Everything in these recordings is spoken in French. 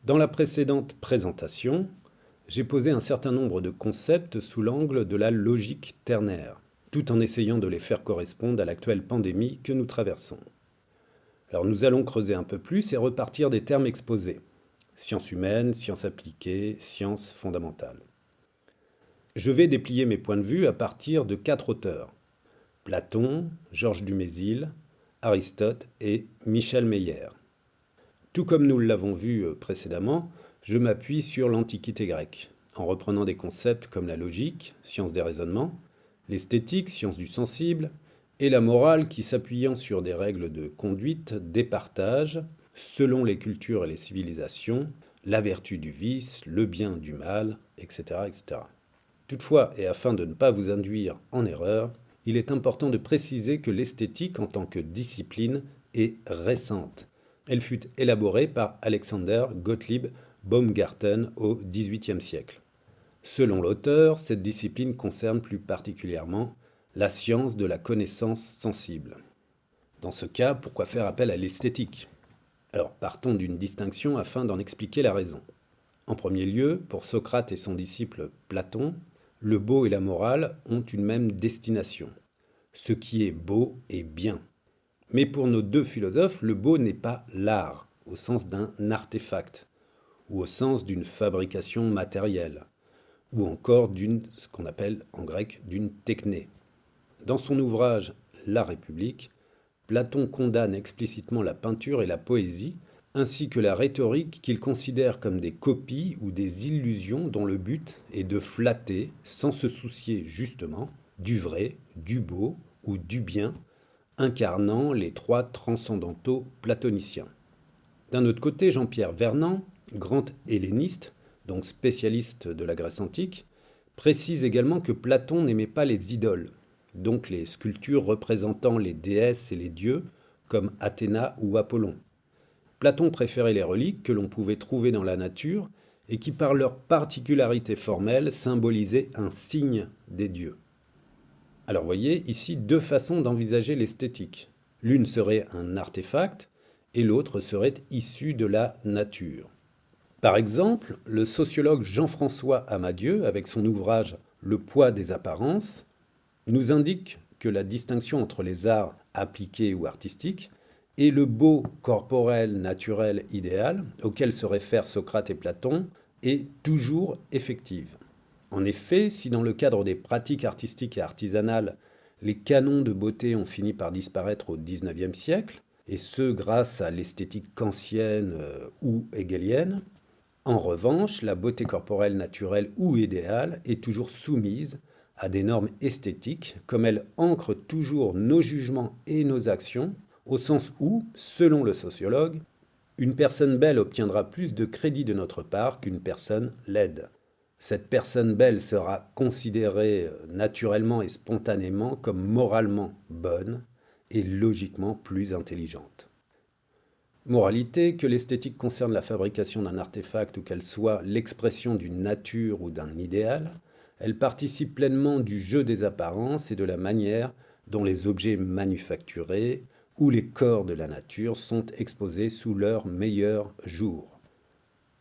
Dans la précédente présentation, j'ai posé un certain nombre de concepts sous l'angle de la logique ternaire, tout en essayant de les faire correspondre à l'actuelle pandémie que nous traversons. Alors nous allons creuser un peu plus et repartir des termes exposés. Sciences humaines, sciences appliquées, sciences fondamentales. Je vais déplier mes points de vue à partir de 4 auteurs. Platon, Georges Dumézil, Aristote et Michel Meyer. Tout comme nous l'avons vu précédemment, je m'appuie sur l'Antiquité grecque, en reprenant des concepts comme la logique, science des raisonnements, l'esthétique, science du sensible, et la morale qui, s'appuyant sur des règles de conduite, départage, selon les cultures et les civilisations, la vertu du vice, le bien du mal, etc., etc. Toutefois, et afin de ne pas vous induire en erreur, il est important de préciser que l'esthétique en tant que discipline est récente. Elle fut élaborée par Alexander Gottlieb Baumgarten au XVIIIe siècle. Selon l'auteur, cette discipline concerne plus particulièrement la science de la connaissance sensible. Dans ce cas, pourquoi faire appel à l'esthétique? Alors partons d'une distinction afin d'en expliquer la raison. En premier lieu, pour Socrate et son disciple Platon, le beau et la morale ont une même destination. Ce qui est beau est bien. Mais pour nos deux philosophes, le beau n'est pas l'art, au sens d'un artefact, ou au sens d'une fabrication matérielle, ou encore ce qu'on appelle en grec d'une techné. Dans son ouvrage La République, Platon condamne explicitement la peinture et la poésie, ainsi que la rhétorique qu'il considère comme des copies ou des illusions dont le but est de flatter, sans se soucier justement, du vrai, du beau ou du bien, incarnant les trois transcendantaux platoniciens. D'un autre côté, Jean-Pierre Vernant, grand helléniste, donc spécialiste de la Grèce antique, précise également que Platon n'aimait pas les idoles, donc les sculptures représentant les déesses et les dieux, comme Athéna ou Apollon. Platon préférait les reliques que l'on pouvait trouver dans la nature et qui, par leur particularité formelle, symbolisaient un signe des dieux. Alors voyez ici deux façons d'envisager l'esthétique. L'une serait un artefact et l'autre serait issue de la nature. Par exemple, le sociologue Jean-François Amadieu, avec son ouvrage Le poids des apparences, nous indique que la distinction entre les arts appliqués ou artistiques et le beau corporel, naturel, idéal, auquel se réfèrent Socrate et Platon, est toujours effective. En effet, si dans le cadre des pratiques artistiques et artisanales, les canons de beauté ont fini par disparaître au XIXe siècle, et ce grâce à l'esthétique kantienne ou hegelienne, en revanche, la beauté corporelle naturelle ou idéale est toujours soumise à des normes esthétiques, comme elle ancre toujours nos jugements et nos actions, au sens où, selon le sociologue, une personne belle obtiendra plus de crédit de notre part qu'une personne laide. Cette personne belle sera considérée naturellement et spontanément comme moralement bonne et logiquement plus intelligente. Moralité, que l'esthétique concerne la fabrication d'un artefact ou qu'elle soit l'expression d'une nature ou d'un idéal, elle participe pleinement du jeu des apparences et de la manière dont les objets manufacturés ou les corps de la nature sont exposés sous leur meilleur jour.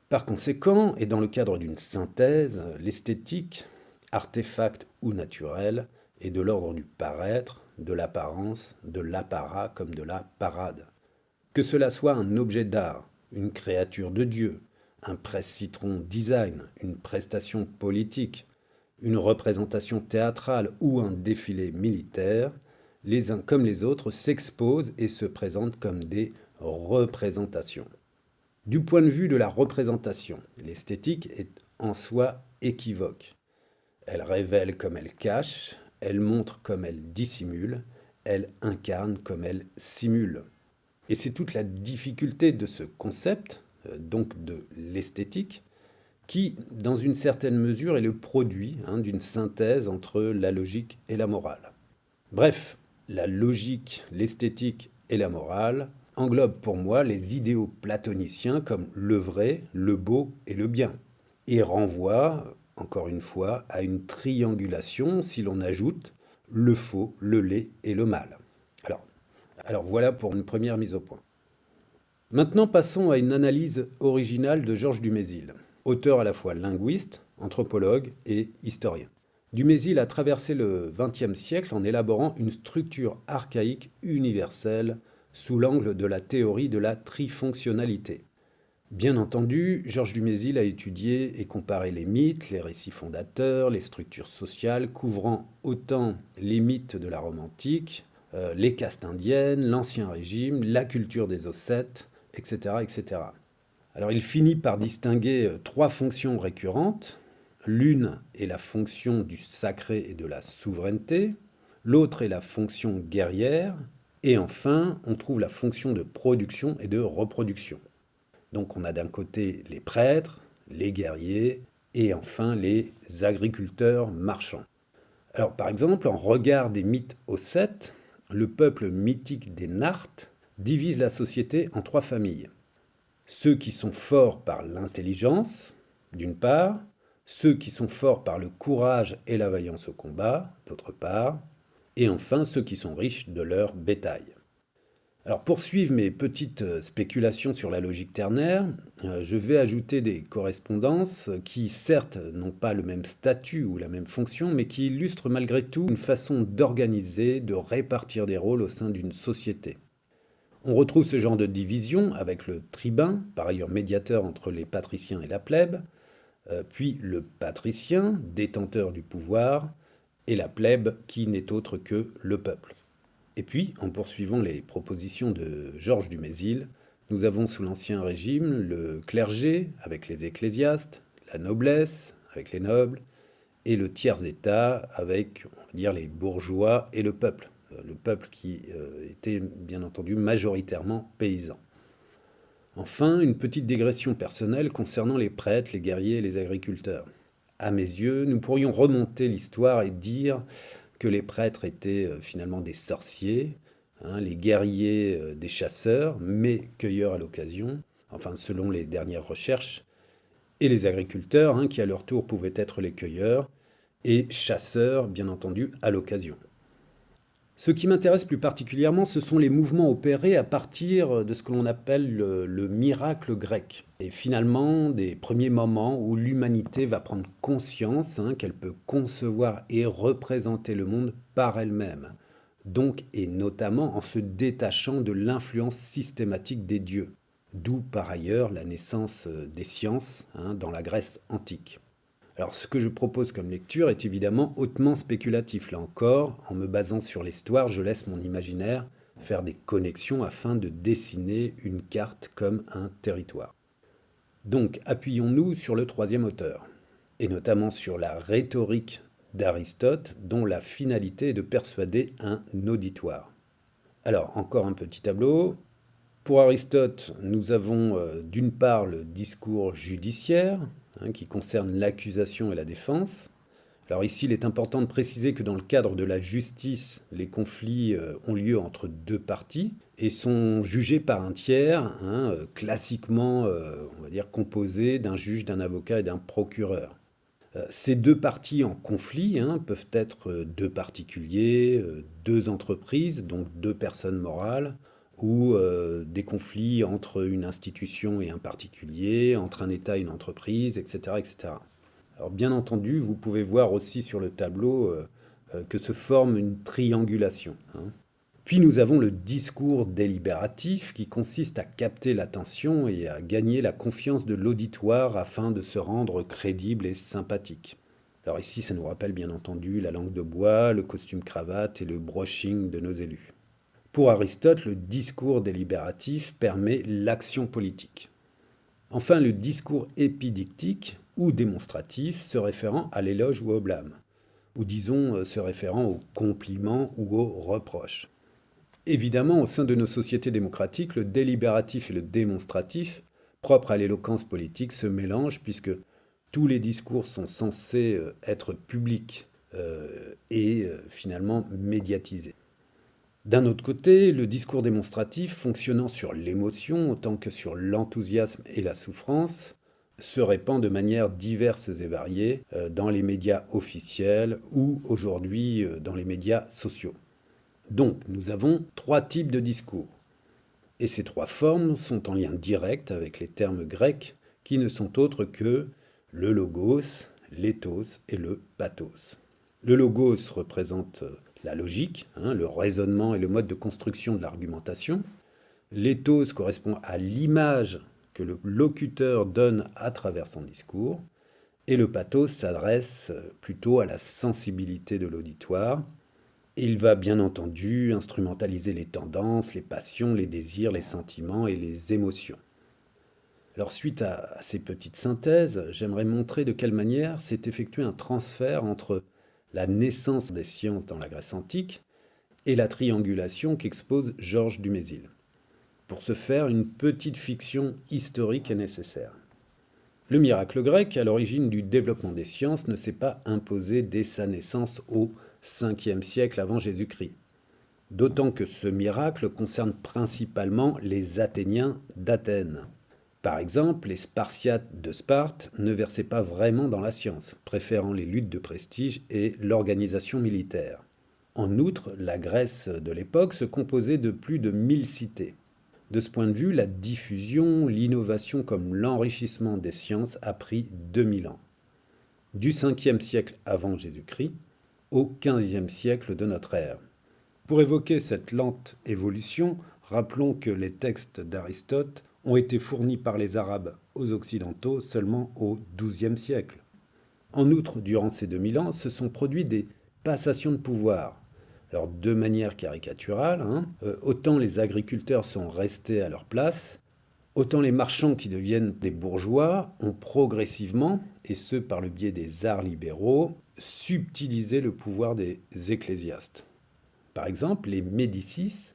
Par conséquent, et dans le cadre d'une synthèse, l'esthétique, artefact ou naturel, est de l'ordre du paraître, de l'apparence, de l'apparat comme de la parade. Que cela soit un objet d'art, une créature de Dieu, un presse-citron design, une prestation politique, une représentation théâtrale ou un défilé militaire, les uns comme les autres s'exposent et se présentent comme des représentations. Du point de vue de la représentation, l'esthétique est en soi équivoque. Elle révèle comme elle cache, elle montre comme elle dissimule, elle incarne comme elle simule. Et c'est toute la difficulté de ce concept, donc de l'esthétique, qui, dans une certaine mesure, est le produit d'une synthèse entre la logique et la morale. Bref, la logique, l'esthétique et la morale englobent pour moi les idéaux platoniciens comme le vrai, le beau et le bien, et renvoient, encore une fois, à une triangulation si l'on ajoute le faux, le laid et le mal. Alors voilà pour une première mise au point. Maintenant, passons à une analyse originale de Georges Dumézil, auteur à la fois linguiste, anthropologue et historien. Dumézil a traversé le XXe siècle en élaborant une structure archaïque universelle sous l'angle de la théorie de la trifonctionnalité. Bien entendu, Georges Dumézil a étudié et comparé les mythes, les récits fondateurs, les structures sociales, couvrant autant les mythes de la Rome antique, les castes indiennes, l'Ancien Régime, la culture des Ossètes, etc., etc. Alors il finit par distinguer trois fonctions récurrentes. L'une est la fonction du sacré et de la souveraineté, l'autre est la fonction guerrière, et enfin on trouve la fonction de production et de reproduction. Donc on a d'un côté les prêtres, les guerriers, et enfin les agriculteurs marchands. Alors par exemple, en regard des mythes ossètes, le peuple mythique des Nartes divise la société en trois familles. Ceux qui sont forts par l'intelligence, d'une part, ceux qui sont forts par le courage et la vaillance au combat, d'autre part, et enfin ceux qui sont riches de leur bétail. Alors pour suivre mes petites spéculations sur la logique ternaire, je vais ajouter des correspondances qui certes n'ont pas le même statut ou la même fonction, mais qui illustrent malgré tout une façon d'organiser, de répartir des rôles au sein d'une société. On retrouve ce genre de division avec le tribun, par ailleurs médiateur entre les patriciens et la plèbe, puis le patricien, détenteur du pouvoir, et la plèbe qui n'est autre que le peuple. Et puis, en poursuivant les propositions de Georges Dumézil, nous avons sous l'Ancien Régime le clergé avec les ecclésiastes, la noblesse avec les nobles, et le tiers-état avec, on va dire, les bourgeois et le peuple. Le peuple qui était bien entendu majoritairement paysan. Enfin, une petite digression personnelle concernant les prêtres, les guerriers et les agriculteurs. À mes yeux, nous pourrions remonter l'histoire et dire que les prêtres étaient finalement des sorciers, hein, les guerriers des chasseurs, mais cueilleurs à l'occasion, enfin selon les dernières recherches, et les agriculteurs, hein, qui à leur tour pouvaient être les cueilleurs, et chasseurs, bien entendu, à l'occasion. Ce qui m'intéresse plus particulièrement, ce sont les mouvements opérés à partir de ce que l'on appelle le miracle grec. Et finalement, des premiers moments où l'humanité va prendre conscience, hein, qu'elle peut concevoir et représenter le monde par elle-même. Donc, et notamment en se détachant de l'influence systématique des dieux. D'où par ailleurs la naissance des sciences, hein, dans la Grèce antique. Alors ce que je propose comme lecture est évidemment hautement spéculatif. Là encore, en me basant sur l'histoire, je laisse mon imaginaire faire des connexions afin de dessiner une carte comme un territoire. Donc appuyons-nous sur le troisième auteur, et notamment sur la rhétorique d'Aristote, dont la finalité est de persuader un auditoire. Alors encore un petit tableau. Pour Aristote, nous avons d'une part le discours judiciaire, hein, qui concerne l'accusation et la défense. Alors ici, il est important de préciser que dans le cadre de la justice, les conflits ont lieu entre deux parties et sont jugés par un tiers, hein, classiquement, on va dire, composé d'un juge, d'un avocat et d'un procureur. Ces deux parties en conflit, hein, peuvent être deux particuliers, deux entreprises, donc deux personnes morales, ou des conflits entre une institution et un particulier, entre un État et une entreprise, etc., etc. Alors bien entendu, vous pouvez voir aussi sur le tableau que se forme une triangulation, hein. Puis nous avons le discours délibératif qui consiste à capter l'attention et à gagner la confiance de l'auditoire afin de se rendre crédible et sympathique. Alors ici, ça nous rappelle bien entendu la langue de bois, le costume cravate et le brushing de nos élus. Pour Aristote, le discours délibératif permet l'action politique. Enfin, le discours épidictique ou démonstratif se référant à l'éloge ou au blâme, ou disons se référant au compliment ou au reproche. Évidemment, au sein de nos sociétés démocratiques, le délibératif et le démonstratif, propres à l'éloquence politique, se mélangent puisque tous les discours sont censés être publics et finalement médiatisés. D'un autre côté, le discours démonstratif, fonctionnant sur l'émotion autant que sur l'enthousiasme et la souffrance, se répand de manière diverses et variées dans les médias officiels ou aujourd'hui dans les médias sociaux. Donc, nous avons trois types de discours. Et ces trois formes sont en lien direct avec les termes grecs qui ne sont autres que le logos, l'éthos et le pathos. Le logos représente la logique, le raisonnement et le mode de construction de l'argumentation. L'éthos correspond à l'image que le locuteur donne à travers son discours. Et le pathos s'adresse plutôt à la sensibilité de l'auditoire. Il va bien entendu instrumentaliser les tendances, les passions, les désirs, les sentiments et les émotions. Alors suite à ces petites synthèses, j'aimerais montrer de quelle manière s'est effectué un transfert entre la naissance des sciences dans la Grèce antique et la triangulation qu'expose Georges Dumézil. Pour ce faire, une petite fiction historique est nécessaire. Le miracle grec, à l'origine du développement des sciences, ne s'est pas imposé dès sa naissance au 5e siècle avant Jésus-Christ. D'autant que ce miracle concerne principalement les Athéniens d'Athènes. Par exemple, les Spartiates de Sparte ne versaient pas vraiment dans la science, préférant les luttes de prestige et l'organisation militaire. En outre, la Grèce de l'époque se composait de plus de 1000 cités. De ce point de vue, la diffusion, l'innovation comme l'enrichissement des sciences a pris 2000 ans. Du 5e siècle avant Jésus-Christ au 15e siècle de notre ère. Pour évoquer cette lente évolution, rappelons que les textes d'Aristote ont été fournis par les Arabes aux Occidentaux seulement au XIIe siècle. En outre, durant ces 2000 ans, se sont produits des passations de pouvoir. Alors, de manière caricaturale, autant les agriculteurs sont restés à leur place, autant les marchands qui deviennent des bourgeois ont progressivement, et ce par le biais des arts libéraux, subtilisé le pouvoir des ecclésiastes. Par exemple, les Médicis,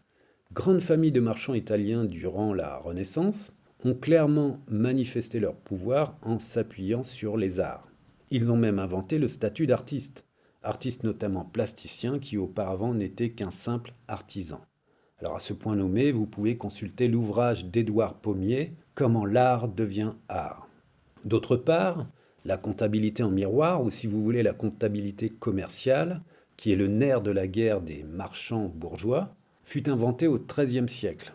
grande famille de marchands italiens durant la Renaissance, ont clairement manifesté leur pouvoir en s'appuyant sur les arts. Ils ont même inventé le statut d'artiste, artiste notamment plasticien qui auparavant n'était qu'un simple artisan. Alors à ce point nommé, vous pouvez consulter l'ouvrage d'Édouard Pommier, Comment l'art devient art. D'autre part, la comptabilité en miroir, ou si vous voulez la comptabilité commerciale, qui est le nerf de la guerre des marchands bourgeois, fut inventée au XIIIe siècle.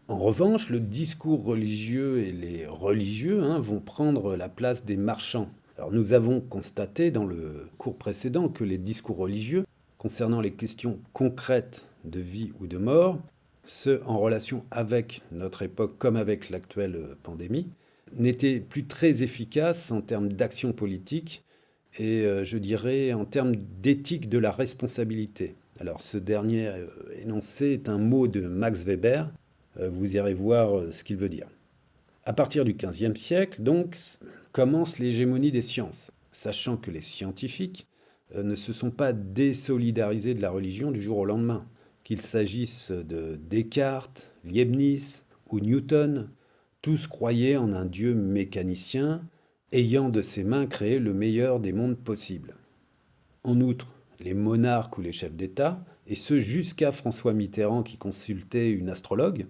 En revanche, le discours religieux et les religieux vont prendre la place des marchands. Alors nous avons constaté dans le cours précédent que les discours religieux, concernant les questions concrètes de vie ou de mort, ceux en relation avec notre époque comme avec l'actuelle pandémie, n'étaient plus très efficaces en termes d'action politique et je dirais en termes d'éthique de la responsabilité. Alors ce dernier énoncé est un mot de Max Weber, vous irez voir ce qu'il veut dire. À partir du XVe siècle, donc, commence l'hégémonie des sciences, sachant que les scientifiques ne se sont pas désolidarisés de la religion du jour au lendemain. Qu'il s'agisse de Descartes, Leibniz ou Newton, tous croyaient en un Dieu mécanicien, ayant de ses mains créé le meilleur des mondes possibles. En outre, les monarques ou les chefs d'État, et ce jusqu'à François Mitterrand qui consultait une astrologue,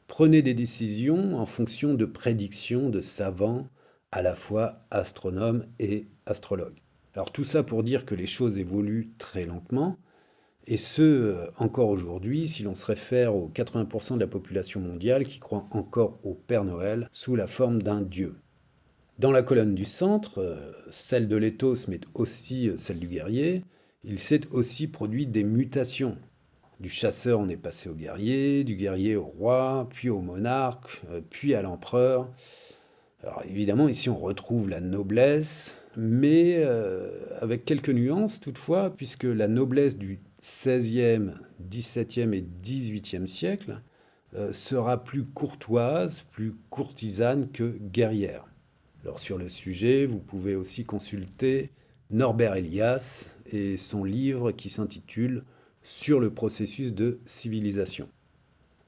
prenaient des décisions en fonction de prédictions de savants, à la fois astronomes et astrologues. Alors tout ça pour dire que les choses évoluent très lentement, et ce, encore aujourd'hui, si l'on se réfère aux 80% de la population mondiale qui croit encore au Père Noël sous la forme d'un dieu. Dans la colonne du centre, celle de l'éthos, mais aussi celle du guerrier, il s'est aussi produit des mutations. Du chasseur, on est passé au guerrier au roi, puis au monarque, puis à l'empereur. Alors évidemment, ici on retrouve la noblesse, mais avec quelques nuances toutefois, puisque la noblesse du XVIe, XVIIe et XVIIIe siècle sera plus courtoise, plus courtisane que guerrière. Alors sur le sujet, vous pouvez aussi consulter Norbert Elias et son livre qui s'intitule Sur le processus de civilisation.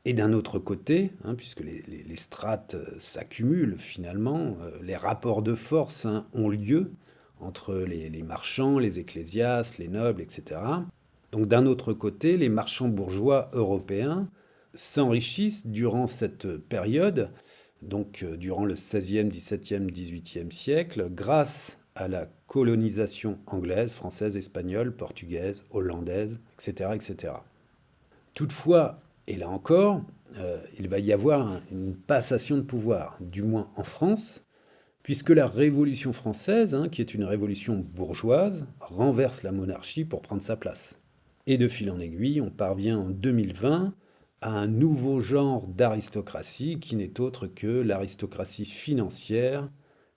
Et d'un autre côté, puisque les strates s'accumulent finalement, les rapports de force ont lieu entre les marchands, les ecclésiastes, les nobles, etc. Donc d'un autre côté, les marchands bourgeois européens s'enrichissent durant cette période, donc durant le XVIe, XVIIe, XVIIIe siècle, grâce à la colonisation anglaise, française, espagnole, portugaise, hollandaise, etc. etc. Toutefois, et là encore, il va y avoir une passation de pouvoir, du moins en France, puisque la Révolution française, qui est une révolution bourgeoise, renverse la monarchie pour prendre sa place. Et de fil en aiguille, on parvient en 2020 à un nouveau genre d'aristocratie qui n'est autre que l'aristocratie financière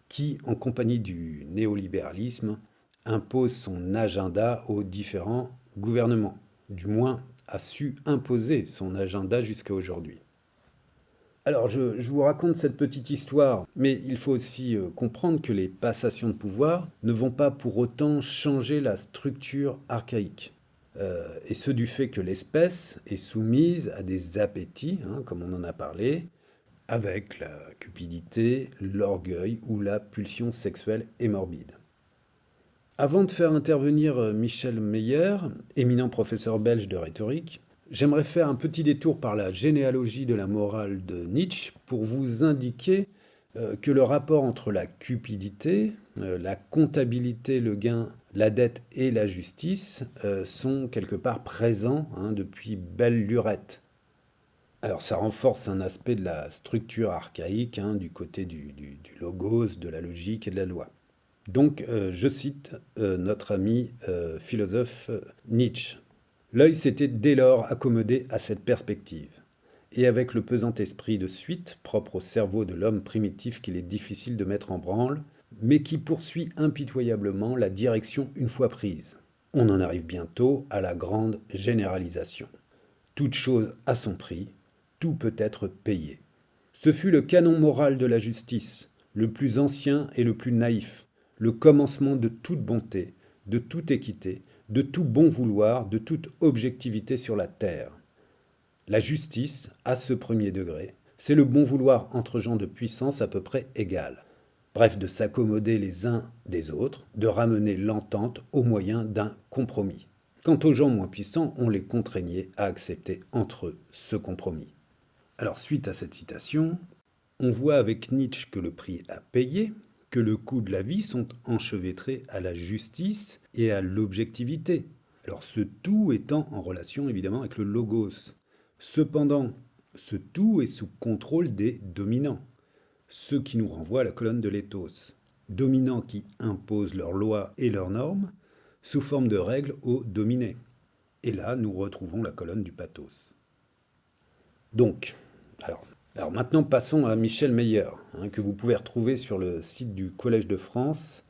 qui, en compagnie du néolibéralisme, impose son agenda aux différents gouvernements. Du moins, a su imposer son agenda jusqu'à aujourd'hui. Alors, je vous raconte cette petite histoire, mais il faut aussi comprendre que les passations de pouvoir ne vont pas pour autant changer la structure archaïque. Et ce du fait que l'espèce est soumise à des appétits, comme on en a parlé, avec la cupidité, l'orgueil ou la pulsion sexuelle et morbide. Avant de faire intervenir Michel Meyer, éminent professeur belge de rhétorique, j'aimerais faire un petit détour par la généalogie de la morale de Nietzsche pour vous indiquer que le rapport entre la cupidité, la comptabilité, le gain, la dette et la justice sont quelque part présents depuis belle lurette. Alors ça renforce un aspect de la structure archaïque du côté du logos, de la logique et de la loi. Donc, je cite notre ami philosophe Nietzsche. L'œil s'était dès lors accommodé à cette perspective, et avec le pesant esprit de suite propre au cerveau de l'homme primitif qu'il est difficile de mettre en branle, mais qui poursuit impitoyablement la direction une fois prise. On en arrive bientôt à la grande généralisation. Toute chose a son prix, tout peut être payé. Ce fut le canon moral de la justice, le plus ancien et le plus naïf, le commencement de toute bonté, de toute équité, de tout bon vouloir, de toute objectivité sur la terre. La justice, à ce premier degré, c'est le bon vouloir entre gens de puissance à peu près égale. Bref, de s'accommoder les uns des autres, de ramener l'entente au moyen d'un compromis. Quant aux gens moins puissants, on les contraignait à accepter entre eux ce compromis. Alors, suite à cette citation, on voit avec Nietzsche que le prix à payer, que le coût de la vie sont enchevêtrés à la justice et à l'objectivité. Alors ce tout étant en relation évidemment avec le logos. Cependant, ce tout est sous contrôle des dominants, ceux qui nous renvoient à la colonne de l'éthos. Dominants qui imposent leurs lois et leurs normes sous forme de règles aux dominés. Et là, nous retrouvons la colonne du pathos. Donc, alors maintenant, passons à Michel Meyer, que vous pouvez retrouver sur le site du Collège de France,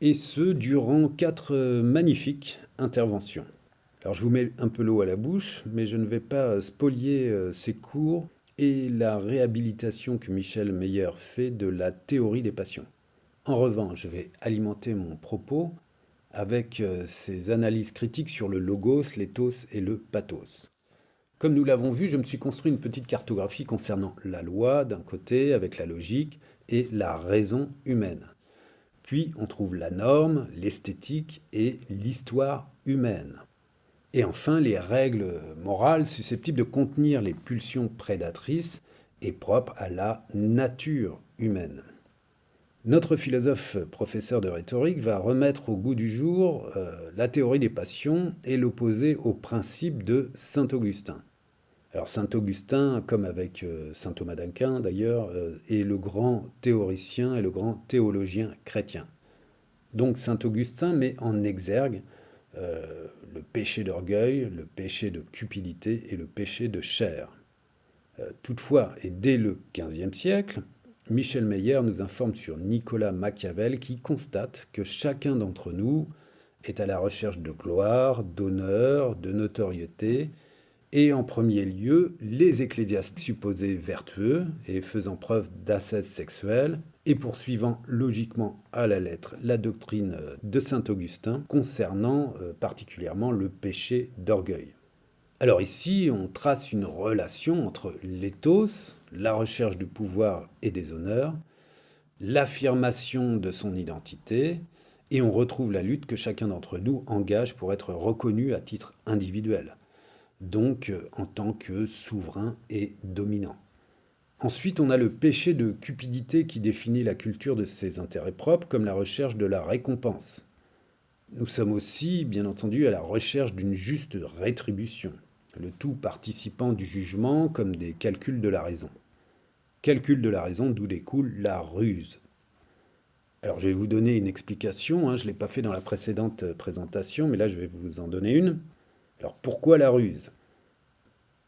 et ce, durant 4 magnifiques interventions. Alors je vous mets un peu l'eau à la bouche, mais je ne vais pas spolier ces cours et la réhabilitation que Michel Meyer fait de la théorie des passions. En revanche, je vais alimenter mon propos avec ses analyses critiques sur le logos, l'éthos et le pathos. Comme nous l'avons vu, je me suis construit une petite cartographie concernant la loi d'un côté, avec la logique, et la raison humaine. Puis on trouve la norme, l'esthétique et l'histoire humaine. Et enfin, les règles morales susceptibles de contenir les pulsions prédatrices et propres à la nature humaine. Notre philosophe professeur de rhétorique va remettre au goût du jour la théorie des passions et l'opposer au principe de saint Augustin. Alors saint Augustin, comme avec saint Thomas d'Aquin d'ailleurs, est le grand théoricien et le grand théologien chrétien. Donc saint Augustin met en exergue le péché d'orgueil, le péché de cupidité et le péché de chair. Toutefois, et dès le XVe siècle, Michel Meyer nous informe sur Nicolas Machiavel qui constate que chacun d'entre nous est à la recherche de gloire, d'honneur, de notoriété, et en premier lieu, les ecclésiastiques supposés vertueux et faisant preuve d'ascèse sexuelle, et poursuivant logiquement à la lettre la doctrine de saint Augustin concernant particulièrement le péché d'orgueil. Alors ici, on trace une relation entre l'éthos, la recherche du pouvoir et des honneurs, l'affirmation de son identité, et on retrouve la lutte que chacun d'entre nous engage pour être reconnu à titre individuel, donc en tant que souverain et dominant. Ensuite, on a le péché de cupidité qui définit la culture de ses intérêts propres comme la recherche de la récompense. Nous sommes aussi, bien entendu, à la recherche d'une juste rétribution. le tout participant du jugement comme des calculs de la raison. Calcul de la raison d'où découle la ruse. Alors je vais vous donner une explication, je ne l'ai pas fait dans la précédente présentation, mais là je vais vous en donner une. Alors pourquoi la ruse?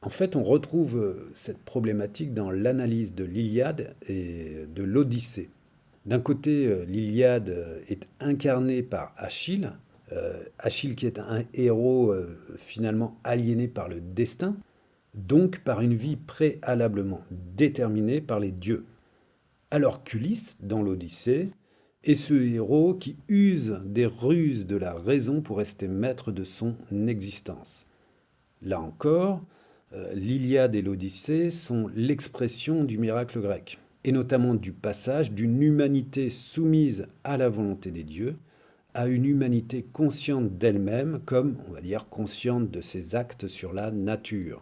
En fait, on retrouve cette problématique dans l'analyse de l'Iliade et de l'Odyssée. D'un côté, l'Iliade est incarnée par Achille, Achille qui est un héros finalement aliéné par le destin, donc par une vie préalablement déterminée par les dieux. Alors qu'Ulysse, dans l'Odyssée, est ce héros qui use des ruses de la raison pour rester maître de son existence. Là encore, l'Iliade et l'Odyssée sont l'expression du miracle grec, et notamment du passage d'une humanité soumise à la volonté des dieux à une humanité consciente d'elle-même, comme, on va dire, consciente de ses actes sur la nature.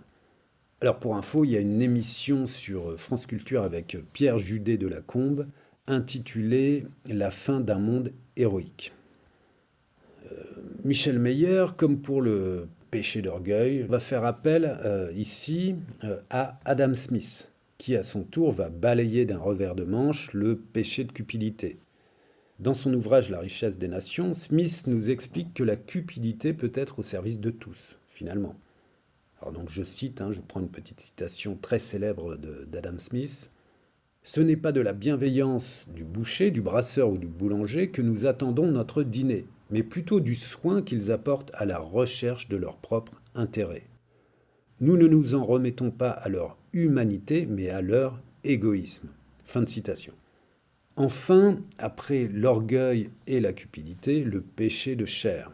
Alors pour info, il y a une émission sur France Culture avec Pierre Judet de la Combe, intitulée La fin d'un monde héroïque. Michel Meyer, comme pour le péché d'orgueil, va faire appel ici à Adam Smith, qui à son tour va balayer d'un revers de manche le péché de cupidité. Dans son ouvrage La richesse des nations, Smith nous explique que la cupidité peut être au service de tous, finalement. Alors donc je cite, je prends une petite citation très célèbre d'Adam Smith. Ce n'est pas de la bienveillance du boucher, du brasseur ou du boulanger que nous attendons notre dîner, mais plutôt du soin qu'ils apportent à la recherche de leur propre intérêt. Nous ne nous en remettons pas à leur humanité, mais à leur égoïsme. Fin de citation. Enfin, après l'orgueil et la cupidité, le péché de chair.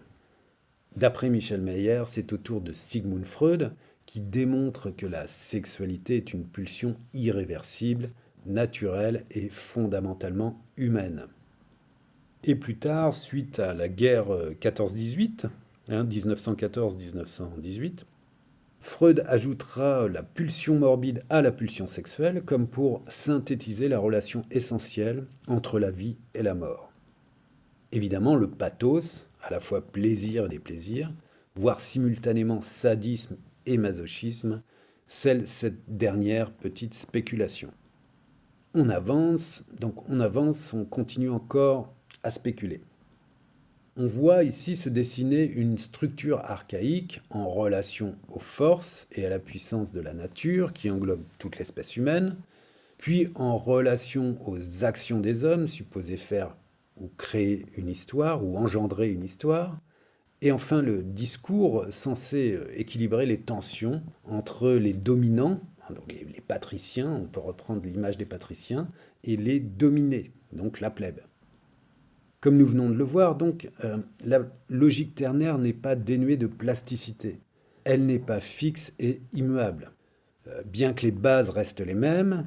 D'après Michel Meyer, c'est au tour de Sigmund Freud qui démontre que la sexualité est une pulsion irréversible, naturelle et fondamentalement humaine. Et plus tard, suite à la guerre 14-18, 1914-1918, Freud ajoutera la pulsion morbide à la pulsion sexuelle comme pour synthétiser la relation essentielle entre la vie et la mort. Évidemment, le pathos, à la fois plaisir et déplaisir, voire simultanément sadisme et masochisme, scelle cette dernière petite spéculation. On avance, on continue encore à spéculer. On voit ici se dessiner une structure archaïque en relation aux forces et à la puissance de la nature qui englobe toute l'espèce humaine, puis en relation aux actions des hommes supposées faire ou créer une histoire ou engendrer une histoire, et enfin le discours censé équilibrer les tensions entre les dominants, donc les patriciens, on peut reprendre l'image des patriciens, et les dominés, donc la plèbe. Comme nous venons de le voir, donc, la logique ternaire n'est pas dénuée de plasticité. Elle n'est pas fixe et immuable. Bien que les bases restent les mêmes,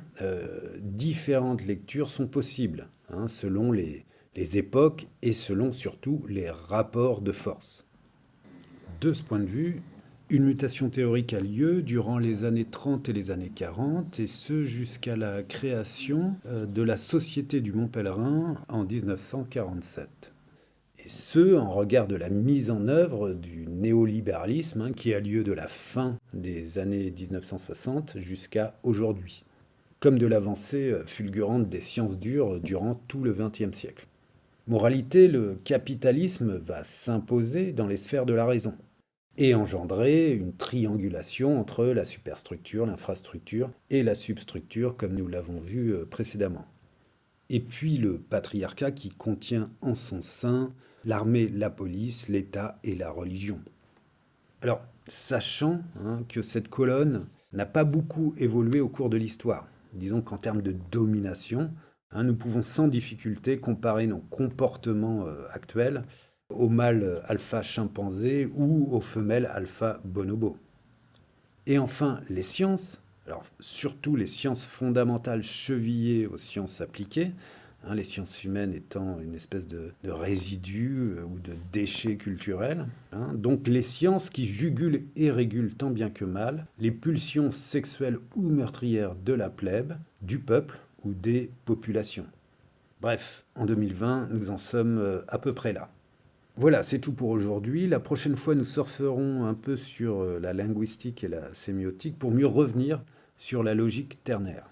différentes lectures sont possibles, selon les époques et selon surtout les rapports de force. De ce point de vue, une mutation théorique a lieu durant les années 30 et les années 40, et ce jusqu'à la création de la Société du Mont Pèlerin en 1947. Et ce, en regard de la mise en œuvre du néolibéralisme qui a lieu de la fin des années 1960 jusqu'à aujourd'hui, comme de l'avancée fulgurante des sciences dures durant tout le XXe siècle. Moralité, le capitalisme va s'imposer dans les sphères de la raison et engendrer une triangulation entre la superstructure, l'infrastructure et la substructure, comme nous l'avons vu précédemment. Et puis le patriarcat qui contient en son sein l'armée, la police, l'État et la religion. Alors, sachant que cette colonne n'a pas beaucoup évolué au cours de l'histoire, disons qu'en termes de domination, nous pouvons sans difficulté comparer nos comportements actuels aux mâles alpha chimpanzé ou aux femelles alpha bonobo. Et enfin, les sciences, alors surtout les sciences fondamentales chevillées aux sciences appliquées, les sciences humaines étant une espèce de résidu ou de déchet culturel. Donc les sciences qui jugulent et régulent tant bien que mal les pulsions sexuelles ou meurtrières de la plèbe, du peuple ou des populations. Bref, en 2020, nous en sommes à peu près là. Voilà, c'est tout pour aujourd'hui. La prochaine fois, nous surferons un peu sur la linguistique et la sémiotique pour mieux revenir sur la logique ternaire.